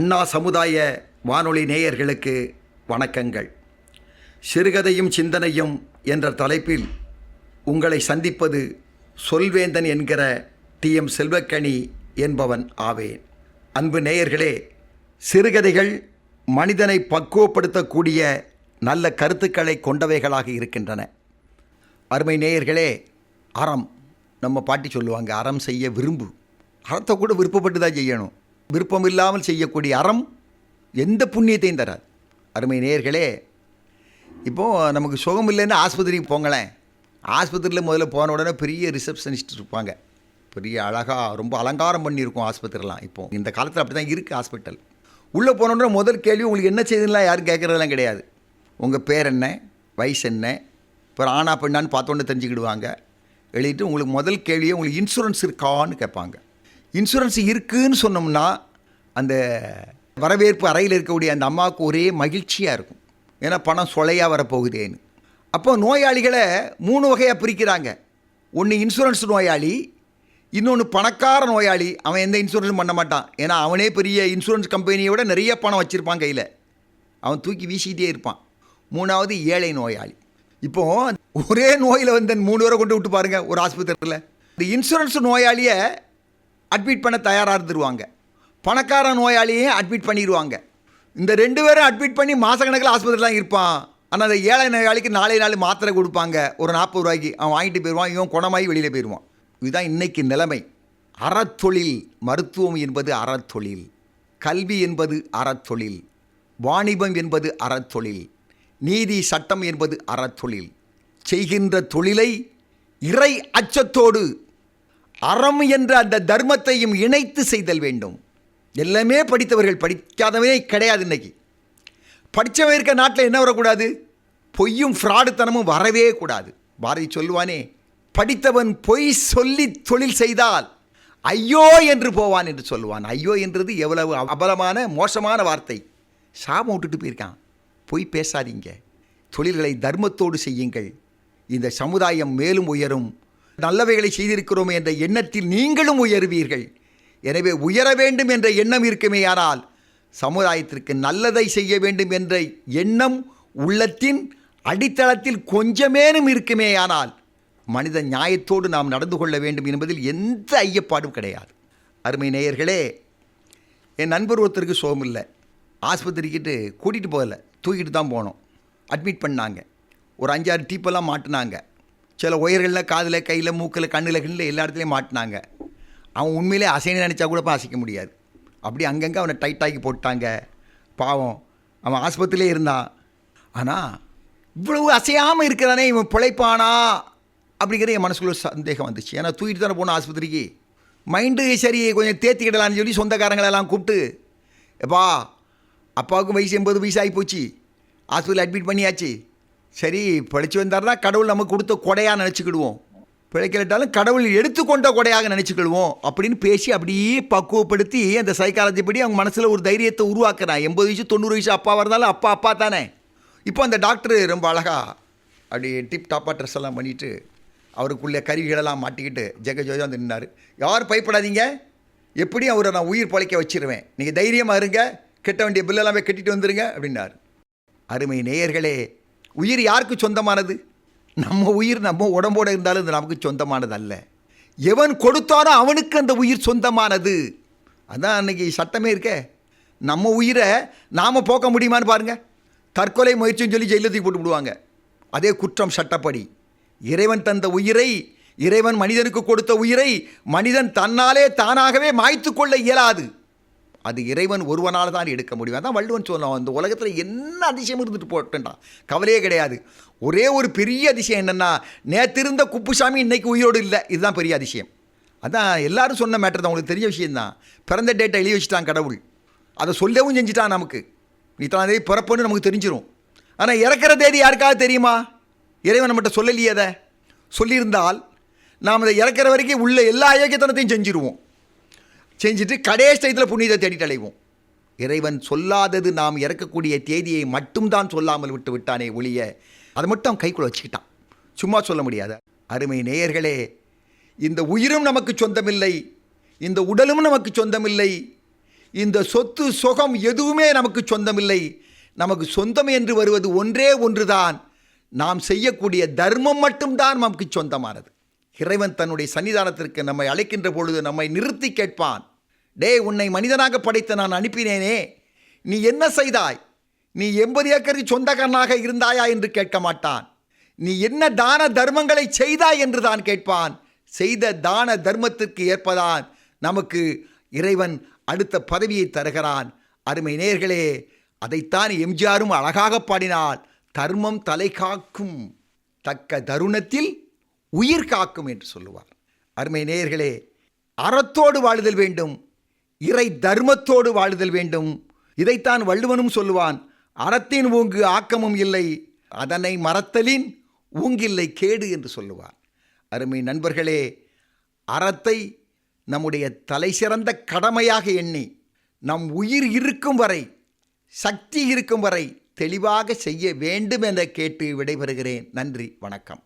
அண்ணா சமுதாய வானொலி நேயர்களுக்கு வணக்கங்கள். சிறுகதையும் சிந்தனையும் என்ற தலைப்பில் உங்களை சந்திப்பது சொல்வேந்தன் என்கிற டி.எம். செல்வக்கனி என்பவன் ஆவேன். அன்பு நேயர்களே, சிறுகதைகள் மனிதனை பக்குவப்படுத்தக்கூடிய நல்ல கருத்துக்களை கொண்டவைகளாக இருக்கின்றன. அருமை நேயர்களே, அறம் நம்ம பாட்டி சொல்லுவாங்க, அறம் செய்ய விரும்பு. அறத்தை கூட விருப்பப்பட்டு தான் செய்யணும். விருப்பம் இல்லாமல் செய்யக்கூடிய அறம் எந்த புண்ணியத்தையும் தராது. அருமை நேயர்களே, இப்போது நமக்கு சுகம் இல்லைன்னு ஆஸ்பத்திரிக்கு போங்களேன். ஆஸ்பத்திரியில் முதல்ல போன உடனே பெரிய ரிசப்ஷனிஸ்ட் இருப்பாங்க, பெரிய அழகாக ரொம்ப அலங்காரம் பண்ணியிருக்கோம் ஆஸ்பத்திரிலாம். இப்போது இந்த காலத்தில் அப்படி தான் இருக்குது ஹாஸ்பிட்டல். உள்ளே போனோடனே முதல் கேள்வி, உங்களுக்கு என்ன செய்யுதுலாம் யாரும் கேட்குறதெல்லாம் கிடையாது. உங்கள் பேர் என்ன, வயசு என்ன, இப்போ ஆனா பெண்ணான்னு பார்த்தோன்னே தெரிஞ்சுக்கிடுவாங்க. எழுதிட்டு உங்களுக்கு முதல் கேள்வியே உங்களுக்கு இன்சூரன்ஸ் இருக்கான்னு கேட்பாங்க. இன்சூரன்ஸ் இருக்குதுன்னு சொன்னோம்னா அந்த வரவேற்பு அறையில் இருக்கக்கூடிய அந்த அம்மாவுக்கு ஒரே மகிழ்ச்சியாக இருக்கும். ஏன்னா பணம் சொலையாக வரப்போகுதேன்னு. அப்போ நோயாளிகளை 3 வகையாக பிரிக்கிறாங்க. ஒன்று இன்சூரன்ஸ் நோயாளி, இன்னொன்று பணக்கார நோயாளி. அவன் எந்த இன்சூரன்ஸும் பண்ண மாட்டான். ஏன்னா அவனே பெரிய இன்சூரன்ஸ் கம்பெனியை விட நிறைய பணம் வச்சுருப்பான் கையில், அவன் தூக்கி வீசிக்கிட்டே இருப்பான். 3வது ஏழை நோயாளி. இப்போது ஒரே நோயில் வந்து 3 பேரை கொண்டு விட்டு பாருங்கள் ஒரு ஆஸ்பத்திரியில். இந்த இன்சூரன்ஸ் நோயாளியை அட்மிட் பண்ண தயாராக இருந்துருவாங்க, பணக்கார நோயாளியையும் அட்மிட் பண்ணிடுவாங்க. இந்த 2 பேரும் அட்மிட் பண்ணி மாதக்கணக்கில் ஆஸ்பத்திரிலாம் இருப்பான். ஆனால் அந்த ஏழை நோயாளிக்கு 4 நாள் மாத்திரை கொடுப்பாங்க ஒரு 40 ரூபாய்க்கு. அவன் வாங்கிட்டு போயிடுவான், இவன் குணமாகி வெளியில் போயிடுவான். இதுதான் இன்றைக்கி நிலைமை. அறத்தொழில், மருத்துவம் என்பது அறத்தொழில், கல்வி என்பது அறத்தொழில், வாணிபம் என்பது அறத்தொழில், நீதி சட்டம் என்பது அறத்தொழில். செய்கின்ற தொழிலை இறை அச்சத்தோடு அறம் என்ற அந்த தர்மத்தையும் இணைத்து செய்தல் வேண்டும். எல்லாமே படித்தவர்கள், படிக்காதவனே கிடையாது. இன்றைக்கி படித்தவன் இருக்க நாட்டில் என்ன வரக்கூடாது? பொய்யும் ஃப்ராடுத்தனமும் வரவே கூடாது. பாரதி சொல்லுவானே, படித்தவன் பொய் சொல்லி தொழில் செய்தால் ஐயோ என்று போவான் என்று சொல்லுவான். ஐயோ என்றது எவ்வளவு அபலமான மோசமான வார்த்தை. சாபம் விட்டுட்டு போயிருக்கான். பொய் பேசாதீங்க, தொழில்களை தர்மத்தோடு செய்யுங்கள். இந்த சமுதாயம் மேலும் உயரும். நல்லவைகளை செய்திருக்கிறோம் என்ற எண்ணத்தில் நீங்களும் உயர்வீர்கள். எனவே உயர வேண்டும் என்ற எண்ணம் இருக்குமேயானால், சமுதாயத்திற்கு நல்லதை செய்ய வேண்டும் என்ற எண்ணம் உள்ளத்தின் அடித்தளத்தில் கொஞ்சமேனும் இருக்குமேயானால், மனித நியாயத்தோடு நாம் நடந்து கொள்ள வேண்டும் என்பதில் எந்த ஐயப்பாடும் கிடையாது. அருமை நேயர்களே, என் நண்பர் ஒருத்தருக்கு சுகம் இல்லை. ஆஸ்பத்திரிக்கிட்டு கூட்டிகிட்டு போகலை, தூக்கிட்டு தான் போனோம். அட்மிட் பண்ணாங்க. ஒரு 5-6 டீப்பெல்லாம் மாட்டினாங்க. சில ஒயர்களில் காதில், கையில், மூக்கில், கண்ணில், எல்லா இடத்துலையும் மாட்டினாங்க. அவன் உண்மையிலே அசைன்னு நினச்சா கூட அசைக்க முடியாது. அப்படி அங்கங்கே அவனை டைட்டாக்கி போட்டாங்க. பாவம், அவன் ஆஸ்பத்திரியிலே இருந்தான். ஆனால் இவ்வளவு அசையாமல் இருக்கிறானே, இவன் பிழைப்பானா அப்படிங்கிற என் மனசுக்குள்ள சந்தேகம் வந்துச்சு. ஏன்னா தூக்கிட்டு தானே போனோம் ஆஸ்பத்திரிக்கு. மைண்டு சரி கொஞ்சம் தேர்த்திக்கிடலான்னு சொல்லி சொந்தக்காரங்களெல்லாம் கூப்பிட்டு, எப்பா அப்பாவுக்கும் வயசு 80 வயசு ஆகி போச்சு, ஆஸ்பத்திரியில் அட்மிட் பண்ணியாச்சு, சரி பிழைச்சி வந்தார்னா கடவுள் நமக்கு கொடுத்த கொடையாக நினச்சிக்கிடுவோம், பிழைக்கலட்டாலும் கடவுள் எடுத்துக்கொண்ட கொடையாக நினச்சிக்கிடுவோம் அப்படின்னு பேசி அப்படியே பக்குவப்படுத்தி அந்த சைக்காலஜி படி அவங்க மனசில் ஒரு தைரியத்தை உருவாக்குறான். 80 வயசு 90 வயசு அப்பாவாக இருந்தாலும் அப்பா தானே. இப்போ அந்த டாக்டரு ரொம்ப அழகாக அப்படி டிப் டாப்பாக ட்ரெஸ் எல்லாம் பண்ணிவிட்டு அவருக்குள்ளே கருவிகளெல்லாம் மாட்டிக்கிட்டு ஜெகஜோஜா வந்து நின்னார். யாரும் பயப்படாதீங்க, எப்படியும் அவரை நான் உயிர் பழைக்க வச்சிருவேன், நீங்கள் தைரியமாக இருங்க, கெட்ட வேண்டிய பில்லெல்லாமே கட்டிட்டு வந்துடுங்க அப்படின்னார். அருமை நேயர்களே, உயிர் யாருக்கு சொந்தமானது? நம்ம உயிர் நம்ம உடம்போடு இருந்தாலும் அது நமக்கு சொந்தமானது அல்ல. எவன் கொடுத்தானோ அவனுக்கு அந்த உயிர் சொந்தமானது. அதான் அன்றைக்கி சட்டமே இருக்க. நம்ம உயிரை நாம் போக்க முடியுமான்னு பாருங்கள். தற்கொலை முயற்சின்னு சொல்லி ஜெயிலத்துக்கு போட்டு விடுவாங்க. அதே குற்றம் சட்டப்படி. இறைவன் தந்த உயிரை, இறைவன் மனிதனுக்கு கொடுத்த உயிரை மனிதன் தன்னாலே தானாகவே மாய்த்து கொள்ள இயலாது. அது இறைவன் ஒருவனால் தான் எடுக்க முடியும். அதான் வள்ளுவன் சொல்லலாம், அந்த உலகத்தில் என்ன அதிசயம் இருந்துட்டு போட்டுட்டான், கவலையே கிடையாது. ஒரே ஒரு பெரிய அதிசயம் என்னென்னா, நேற்றிருந்த குப்புசாமி இன்றைக்கி உயிரோடு இல்லை. இதுதான் பெரிய அதிசயம். அதான் எல்லாரும் சொன்ன மேட்டர் தான், உங்களுக்கு தெரிஞ்ச விஷயந்தான். பிறந்த டேட்டை எழுதி வச்சுட்டான் கடவுள், அதை சொல்லவும் செஞ்சுட்டான். நமக்கு இத்தனை தேதி பிறப்புன்னு நமக்கு தெரிஞ்சிடும். ஆனால் இறக்கிற தேதி யாருக்காவது தெரியுமா? இறைவன் நம்மகிட்ட சொல்லலையே. அதை சொல்லியிருந்தால் நாம் அதை இறக்கிற வரைக்கும் உள்ள எல்லா அயோக்கியத்தனத்தையும் செஞ்சுருவோம். செஞ்சுட்டு கடைசி டயத்தில் புண்ணியத்தை தேடிட்டு அலைவோம். இறைவன் சொல்லாதது நாம் இறக்கக்கூடிய தேதியை மட்டும்தான் சொல்லாமல் விட்டு விட்டானே ஒழிய அதை மட்டும் அவன் கைக்குள்ள வச்சுக்கிட்டான். சும்மா சொல்ல முடியாத. அருமை நேயர்களே, இந்த உயிரும் நமக்கு சொந்தமில்லை, இந்த உடலும் நமக்கு சொந்தமில்லை, இந்த சொத்து சுகம் எதுவுமே நமக்கு சொந்தமில்லை. நமக்கு சொந்தம் என்று வருவது ஒன்றே ஒன்றுதான், நாம் செய்யக்கூடிய தர்மம் மட்டும்தான் நமக்கு சொந்தமானது. இறைவன் தன்னுடைய சன்னிதானத்திற்கு நம்மை அழைக்கின்ற பொழுது நம்மை நிறுத்தி கேட்பான், டே, உன்னை மனிதனாக படைத்த நான் அனுப்பினேனே, நீ என்ன செய்தாய்? நீ 80 ஏக்கருக்கு சொந்தக்காரனாக இருந்தாயா என்று கேட்க மாட்டான். நீ என்ன தான தர்மங்களை செய்தாய் என்று தான் கேட்பான். செய்த தான தர்மத்திற்கு ஏற்பதான் நமக்கு இறைவன் அடுத்த பதவியை தருகிறான். அருமை நேயர்களே, அதைத்தான் எம்ஜிஆரும் அழகாக பாடினார். தர்மம் தலை காக்கும், தக்க தருணத்தில் உயிர் காக்கும் என்று சொல்லுவார். அருமை நேயர்களே, அறத்தோடு வாழுதல் வேண்டும், இறை தர்மத்தோடு வாழுதல் வேண்டும். இதைத்தான் வள்ளுவனும் சொல்லுவான், அறத்தின் ஊங்கு ஆக்கமும் இல்லை, அதனை மறத்தலின் ஊங்கில்லை கேடு என்று சொல்லுவார். அருமை நண்பர்களே, அறத்தை நம்முடைய தலை சிறந்த கடமையாக எண்ணி நம் உயிர் இருக்கும் வரை, சக்தி இருக்கும் வரை தெளிவாக செய்ய வேண்டும் என கேட்டு விடைபெறுகிறேன். நன்றி, வணக்கம்.